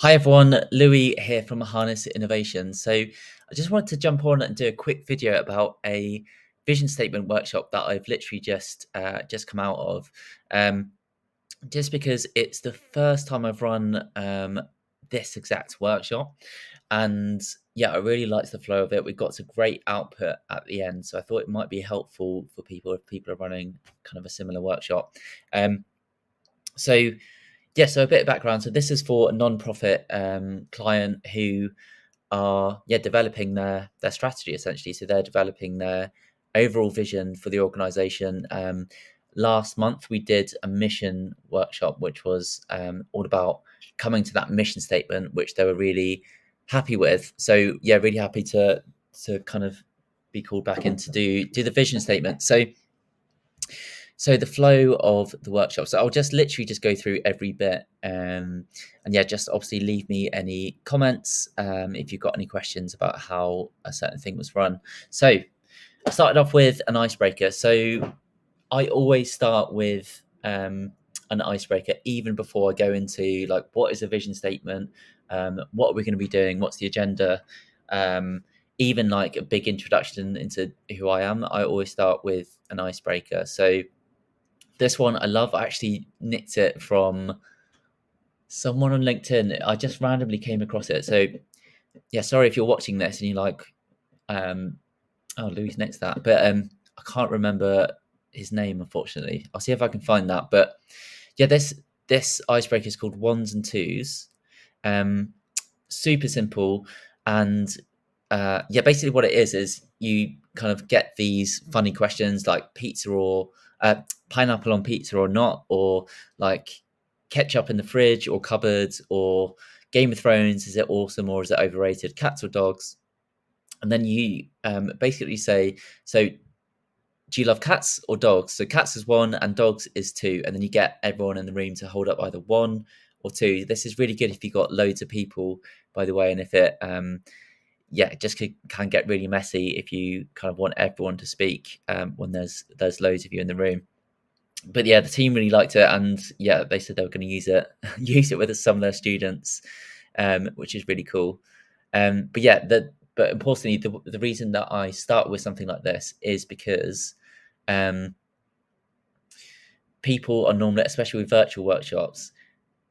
Hi everyone, Louis here from Harness Innovation. So I just wanted to jump on and do a quick video about a vision statement workshop that I've literally just come out of. Um, just because it's the first time I've run this exact workshop, and yeah, I really liked the flow of it. We got some great output at the end, so I thought it might be helpful for people if people are running kind of a similar workshop. Um, so yeah, so a bit of background. So this is for a non-profit client who are developing their strategy essentially. So they're developing their overall vision for the organization. Last month we did a mission workshop, which was all about coming to that mission statement, which they were really happy with. So yeah, really happy to kind of be called back in to do the vision statement. So the flow of the workshop. So I'll just literally just go through every bit, and yeah, just obviously leave me any comments if you've got any questions about how a certain thing was run. So I started off with an icebreaker. So I always start with an icebreaker even before I go into like what is a vision statement, what are we going to be doing, what's the agenda. Even like a big introduction into who I am, I always start with an icebreaker. So this one I love. I actually nicked it from someone on LinkedIn. I just randomly came across it. So yeah, sorry if you're watching this and you're like, um, oh, Louis next that, but I can't remember his name unfortunately. I'll see if I can find that. But yeah, this icebreaker is called Ones and Twos. Um, Super simple, and yeah, basically what it is you kind of get these funny questions like pizza or pineapple on pizza or not, or like ketchup in the fridge or cupboard, or Game of Thrones, is it awesome or is it overrated, cats or dogs? And then you basically say, so do you love cats or dogs? So cats is one and dogs is two, and then you get everyone in the room to hold up either one or two. This is really good if you got loads of people, by the way, and if it yeah, it just can get really messy if you kind of want everyone to speak when there's loads of you in the room. But yeah, the team really liked it, and yeah, they said they were going to use it use it with some of their students, which is really cool. But yeah, but importantly, the reason that I start with something like this is because um, people are normally, especially with virtual workshops,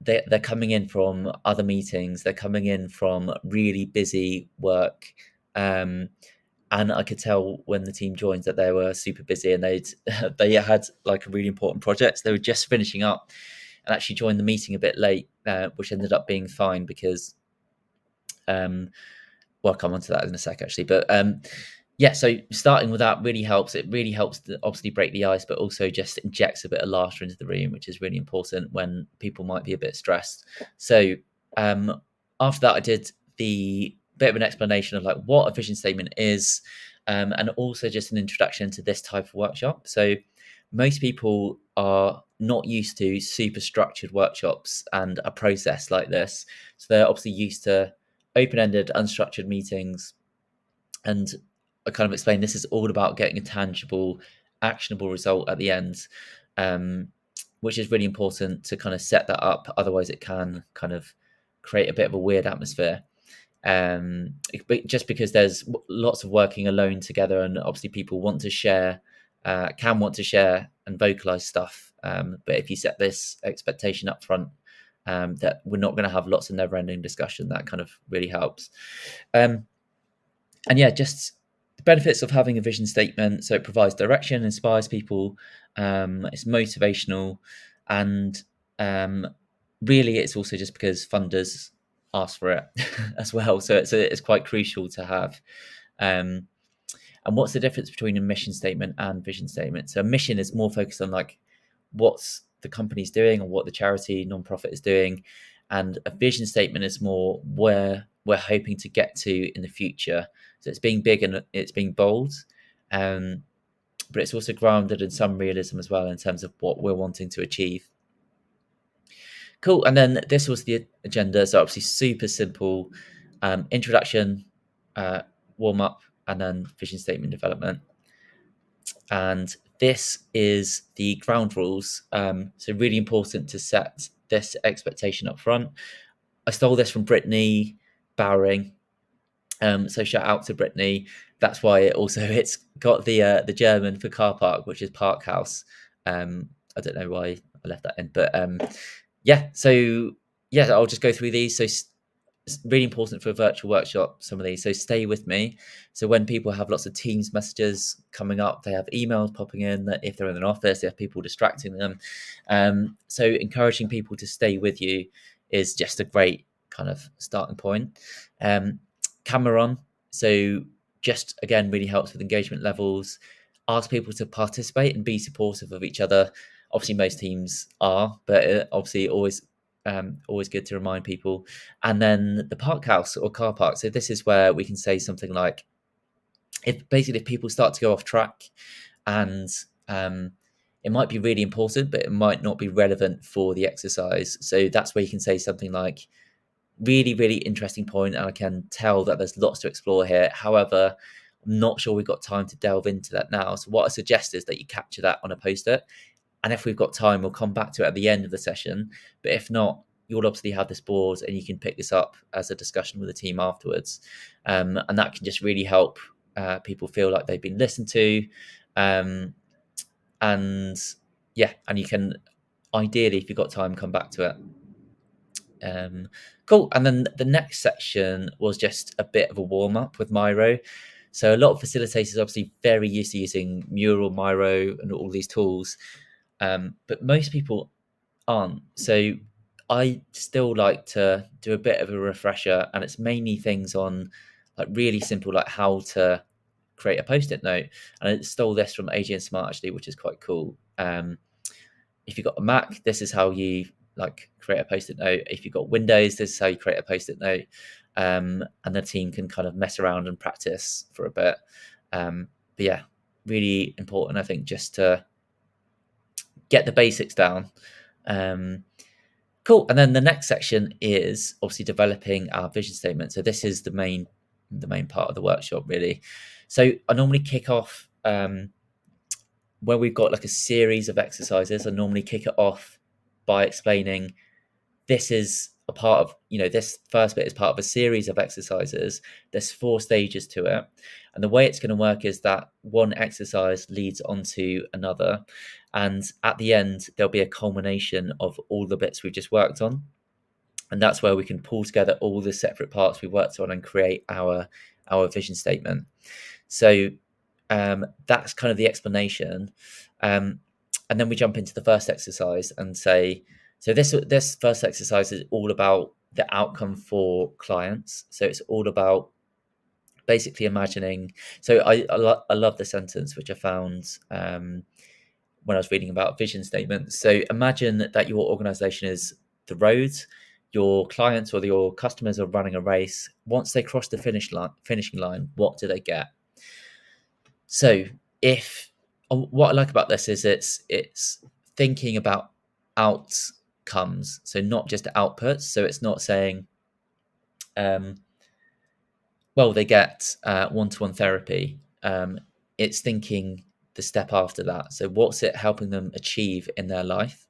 they're coming in from other meetings, they're coming in from really busy work. Um, and I could tell when the team joined that they were super busy and they had like a really important project. They were just finishing up and actually joined the meeting a bit late, which ended up being fine because well, I'll come on to that in a sec actually. But yeah, so starting with that really helps. It really helps to obviously break the ice, but also just injects a bit of laughter into the room, which is really important when people might be a bit stressed. So um, after that, I did the bit of an explanation of like what a vision statement is, and also just an introduction to this type of workshop. So most people are not used to super structured workshops and a process like this. So they're obviously used to open-ended, unstructured meetings. And I kind of explained this is all about getting a tangible, actionable result at the end, um, which is really important to kind of set that up. Otherwise, it can kind of create a bit of a weird atmosphere. Just because there's lots of working alone together, and obviously people want to share, can want to share and vocalize stuff. But if you set this expectation up front, that we're not going to have lots of never-ending discussion, that kind of really helps. Um, and yeah, just the benefits of having a vision statement. So it provides direction, inspires people, it's motivational, and um, really, it's also just because funders ask for it as well. So it's quite crucial to have. Um, and what's the difference between a mission statement and vision statement? So a mission is more focused on like what's the company's doing or what the charity nonprofit is doing, and a vision statement is more where we're hoping to get to in the future. So it's being big and it's being bold, um, but it's also grounded in some realism as well in terms of what we're wanting to achieve. Cool. And then this was the agenda. So obviously super simple, introduction, uh, warm up, and then vision statement development. And this is the ground rules. So really important to set this expectation up front. I stole this from Brittany Bowering. So shout out to Brittany. That's why it's got the German for car park, which is park house. I don't know why I left that in, but yeah. So yeah, I'll just go through these. So it's really important for a virtual workshop, some of these. So stay with me. So when people have lots of Teams messages coming up, they have emails popping in. That if they're in an office, they have people distracting them. So encouraging people to stay with you is just a great kind of starting point. Camera on. So just again really helps with engagement levels. Ask people to participate and be supportive of each other. Obviously, most teams are, but obviously always good to remind people. And then the park house or car park. So this is where we can say something like, if people start to go off track, and it might be really important, but it might not be relevant for the exercise. So that's where you can say something like, really, really interesting point, and I can tell that there's lots to explore here. However, I'm not sure we've got time to delve into that now. So what I suggest is that you capture that on a post-it, and if we've got time, we'll come back to it at the end of the session. But if not, you'll obviously have this board and you can pick this up as a discussion with the team afterwards. And that can just really help people feel like they've been listened to. And yeah, and you can ideally, if you've got time, come back to it. Cool. And then the next section was just a bit of a warm up with Miro. So a lot of facilitators are obviously very used to using Mural, Miro, and all these tools. But most people aren't. So I still like to do a bit of a refresher, and it's mainly things on like really simple, like how to create a post-it note. And I stole this from AGN Smart actually, which is quite cool. If you've got a Mac, this is how you like create a post-it note. If you've got Windows, this is how you create a post-it note. And the team can kind of mess around and practice for a bit. But yeah, really important, I think, just to get the basics down. Cool. And then the next section is obviously developing our vision statement. So this is the main part of the workshop, really. So I normally kick off when we've got like a series of exercises. I normally kick it off by explaining this is a part of, this first bit is part of a series of exercises. There's 4 stages to it. And the way it's going to work is that one exercise leads onto another. And at the end, there'll be a culmination of all the bits we've just worked on. And that's where we can pull together all the separate parts we worked on and create our vision statement. So that's kind of the explanation. And then we jump into the first exercise and say, so this first exercise is all about the outcome for clients. So it's all about basically imagining. So I love the sentence which I found when I was reading about vision statements. So imagine that your organization is the road. Your clients or your customers are running a race. Once they cross the finishing line, what do they get? So what I like about this is it's thinking about outcomes, so not just outputs. So it's not saying, well, they get one-to-one therapy. It's thinking the step after that. So what's it helping them achieve in their life?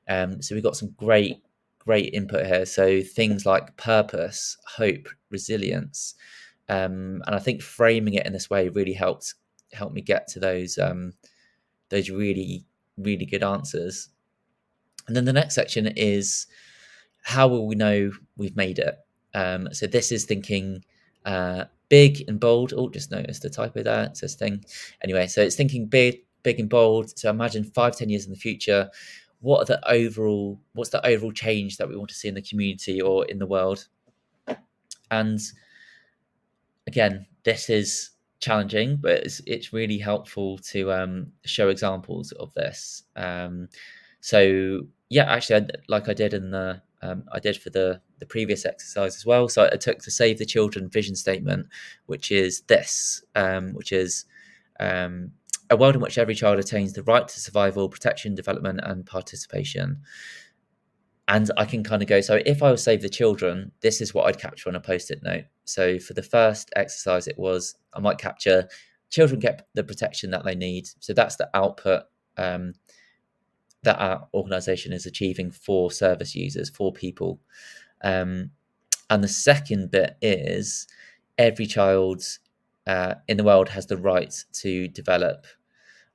So we've got some great input here. So things like purpose, hope, resilience, and I think framing it in this way really helped me get to those really good answers. And then the next section is, how will we know we've made it? So this is thinking big and bold. Oh, just noticed the typo there. It says thing. Anyway, so it's thinking big and bold. So imagine 5-10 years in the future. What's the overall change that we want to see in the community or in the world? And again, this is challenging, but it's really helpful to show examples of this. So yeah, actually, like I did in the I did for the previous exercise as well. So I took the Save the Children vision statement, which is this, which is a world in which every child attains the right to survival, protection, development, and participation. And I can kind of go, so if I was Save the Children, this is what I'd capture on a post-it note. So for the first exercise, I might capture children get the protection that they need. So that's the output that our organization is achieving for service users, for people. And the second bit is every child in the world has the right to develop.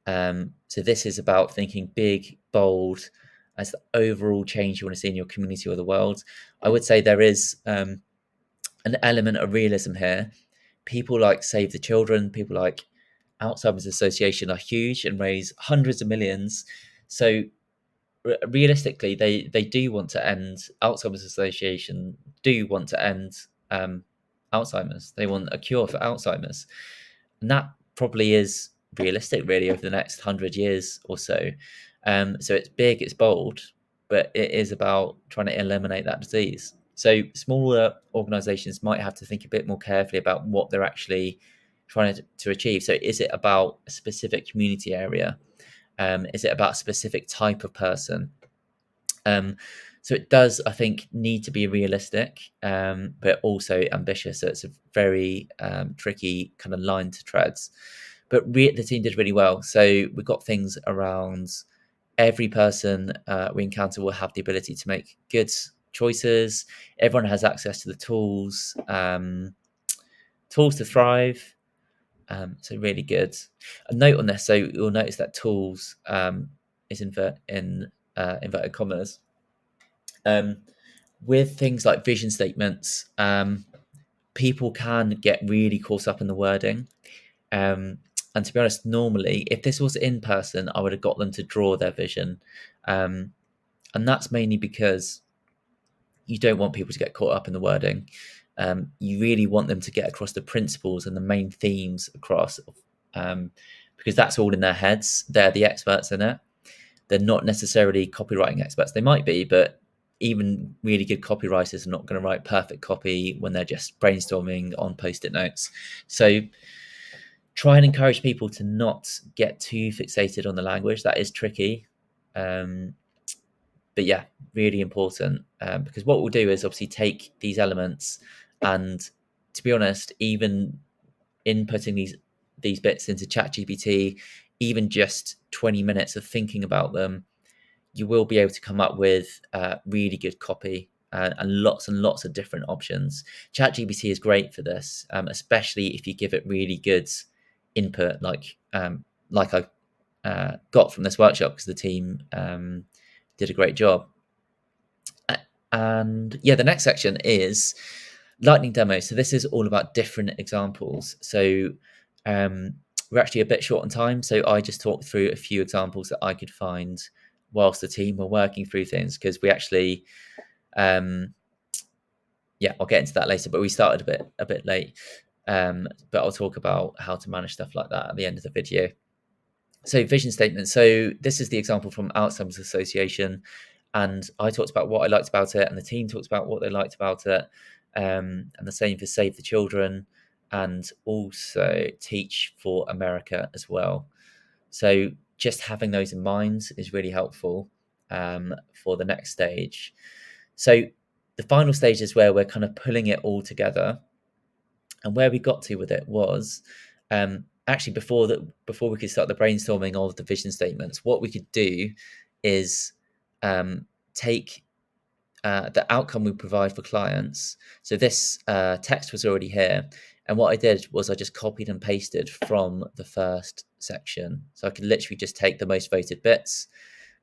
So this is about thinking big, bold, as the overall change you want to see in your community or the world. I would say there is an element of realism here. People like Save the Children, people like Alzheimer's Association are huge and raise hundreds of millions. So realistically, they do want to end. Alzheimer's Association do want to end Alzheimer's. They want a cure for Alzheimer's, and that probably is realistic, really, over the next 100 years or so. So it's big, it's bold, but it is about trying to eliminate that disease. So smaller organisations might have to think a bit more carefully about what they're actually trying to achieve. So is it about a specific community area? Is it about a specific type of person? So it does, I think, need to be realistic, but also ambitious. So it's a very tricky kind of line to tread. But the team did really well. So we got things around every person we encounter will have the ability to make good choices. Everyone has access to the tools, tools to thrive. So really good. A note on this, so you'll notice that tools is in inverted commas. With things like vision statements, people can get really caught up in the wording. And to be honest, normally, if this was in person, I would have got them to draw their vision. And that's mainly because you don't want people to get caught up in the wording. You really want them to get across the principles and the main themes across, because that's all in their heads. They're the experts in it. They're not necessarily copywriting experts. They might be, but even really good copywriters are not going to write perfect copy when they're just brainstorming on post-it notes. So try and encourage people to not get too fixated on the language. That is tricky. But yeah, really important, because what we'll do is obviously take these elements and, to be honest, even inputting these bits into ChatGPT, even just 20 minutes of thinking about them, you will be able to come up with really good copy and lots of different options. ChatGPT is great for this, especially if you give it really good input, like I got from this workshop, because the team did a great job. And yeah, the next section is lightning demo. So this is all about different examples. So we're actually a bit short on time, so I just talked through a few examples that I could find whilst the team were working through things, because we actually yeah, I'll get into that later, but we started a bit late. But I'll talk about how to manage stuff like that at the end of the video. So vision statement. So this is the example from Alzheimer's Association, and I talked about what I liked about it, and the team talked about what they liked about it, and the same for Save the Children, and also Teach for America as well. So just having those in mind is really helpful for the next stage. So the final stage is where we're kind of pulling it all together, and where we got to with it was actually before we could start the brainstorming of the vision statements, what we could do is take the outcome we provide for clients. So this text was already here, and what I did was I just copied and pasted from the first section. So I could literally just take the most voted bits,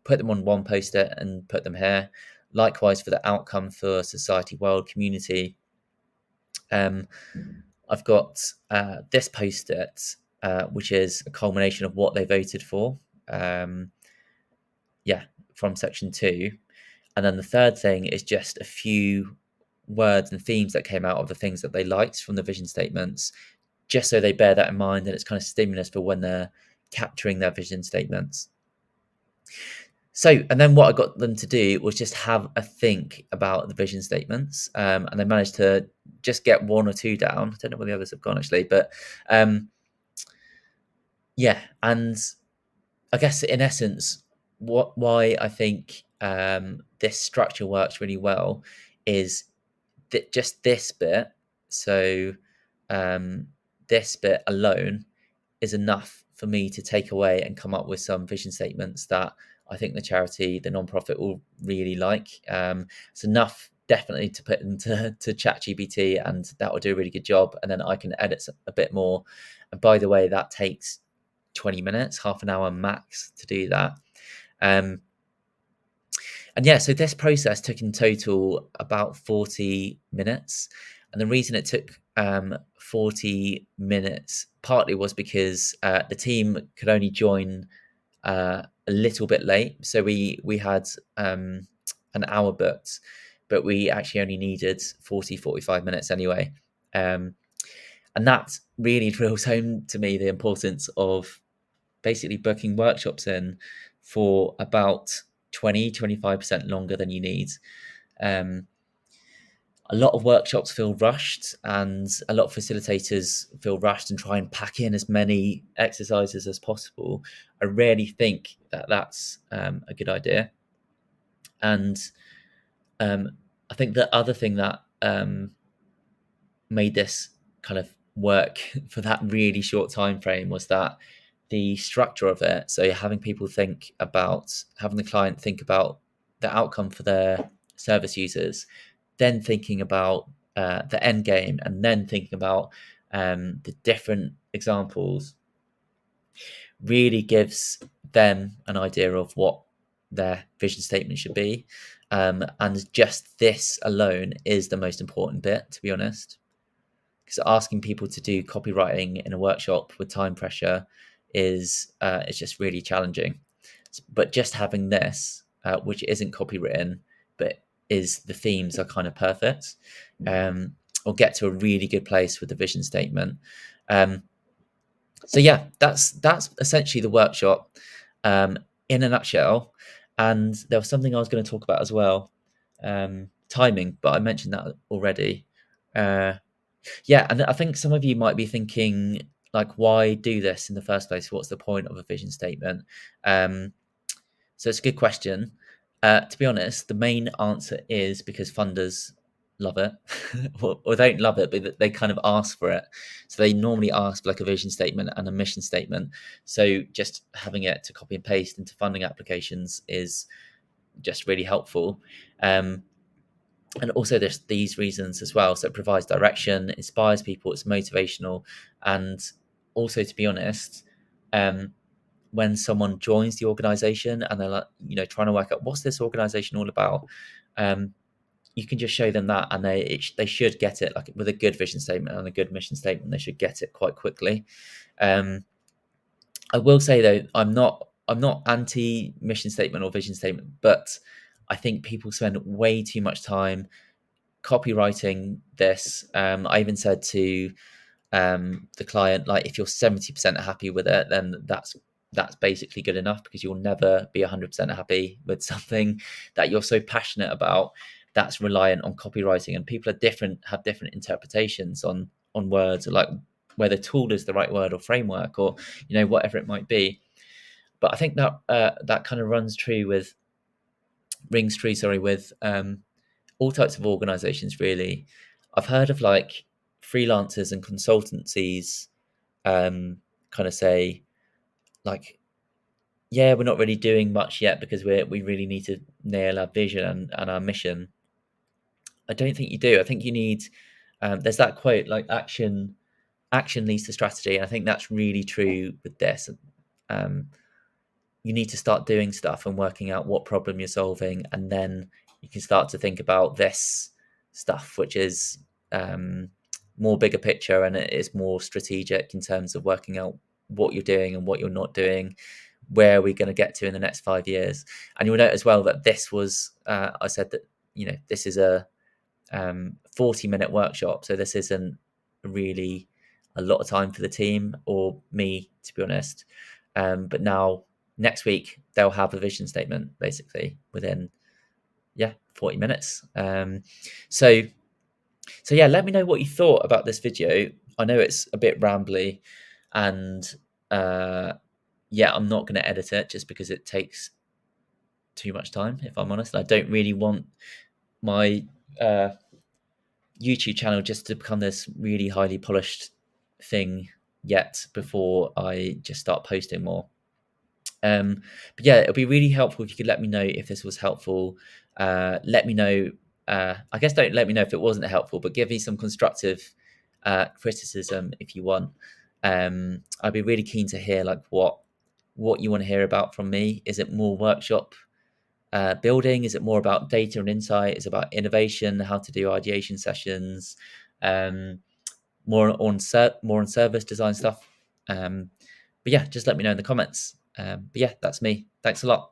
put them on one post-it and put them here. Likewise for the outcome for society, world, community. I've got this post-it, which is a culmination of what they voted for. Yeah, from section 2. And then the third thing is just a few words and themes that came out of the things that they liked from the vision statements, just so they bear that in mind, and it's kind of stimulus for when they're capturing their vision statements. So, and then what I got them to do was just have a think about the vision statements, and they managed to just get 1 or 2 down. I don't know where the others have gone actually, but yeah. And I guess in essence, why I think this structure works really well is that just this bit. So this bit alone is enough for me to take away and come up with some vision statements that I think the charity, the nonprofit, will really like. It's enough definitely to put into ChatGPT, and that will do a really good job. And then I can edit a bit more. And by the way, that takes 20 minutes, half an hour max to do that. And yeah, so this process took in total about 40 minutes. And the reason it took 40 minutes partly was because the team could only join a little bit late. So we had an hour booked, but we actually only needed 45 minutes anyway. And that really drills home to me the importance of basically booking workshops in for about 25% longer than you need. A lot of workshops feel rushed, and a lot of facilitators feel rushed and try and pack in as many exercises as possible. I rarely think that that's a good idea. And I think the other thing that made this kind of work for that really short time frame was that the structure of it. So having people think about, having the client think about the outcome for their service users, then thinking about the end game, and then thinking about the different examples, really gives them an idea of what their vision statement should be. And just this alone is the most important bit, to be honest, because asking people to do copywriting in a workshop with time pressure is it's just really challenging. But just having this, which isn't copywritten, but is the themes are kind of perfect, or get to a really good place with the vision statement. So yeah, that's essentially the workshop in a nutshell. And there was something I was going to talk about as well, timing, but I mentioned that already. Yeah, and I think some of you might be thinking, like, why do this in the first place? What's the point of a vision statement? So it's a good question. To be honest, the main answer is because funders love it, or don't love it, but they kind of ask for it. So they normally ask for like a vision statement and a mission statement. So just having it to copy and paste into funding applications is just really helpful. And also there's these reasons as well. So it provides direction, inspires people, it's motivational. And also, to be honest, when someone joins the organization and they're like, trying to work out what's this organization all about, you can just show them that, and they should get it. Like with a good vision statement and a good mission statement, they should get it quite quickly. I will say though, I'm not anti mission statement or vision statement, but I think people spend way too much time copywriting this. I even said to the client, like, if you're 70% happy with it, then that's basically good enough, because you'll never be 100% happy with something that you're so passionate about that's reliant on copywriting. And people have different interpretations on words, or like whether tool is the right word, or framework, or whatever it might be. But I think that that kind of rings true with all types of organizations, really. I've heard of like freelancers and consultancies kind of say, like, yeah, we're not really doing much yet because we really need to nail our vision and our mission. I don't think you do. I think you need, there's that quote, like, action leads to strategy. And I think that's really true with this. You need to start doing stuff and working out what problem you're solving, and then you can start to think about this stuff, which is more bigger picture, and it is more strategic in terms of working out what you're doing and what you're not doing, where are we going to get to in the next 5 years. And you'll note as well that this was I said that this is a 40-minute workshop, so this isn't really a lot of time for the team or me, to be honest. But now next week they'll have a vision statement basically within 40 minutes. So yeah, let me know what you thought about this video. I know it's a bit rambly, and I'm not going to edit it just because it takes too much time, if I'm honest. I don't really want my YouTube channel just to become this really highly polished thing yet before I just start posting more. But yeah, it'll be really helpful if you could let me know if this was helpful. Let me know I guess don't let me know if it wasn't helpful, but give me some constructive criticism if you want. I'd be really keen to hear like what you want to hear about from me. Is it more workshop building? Is it more about data and insight? Is it about innovation, how to do ideation sessions, more on service design stuff? But yeah, just let me know in the comments. But yeah, that's me. Thanks a lot.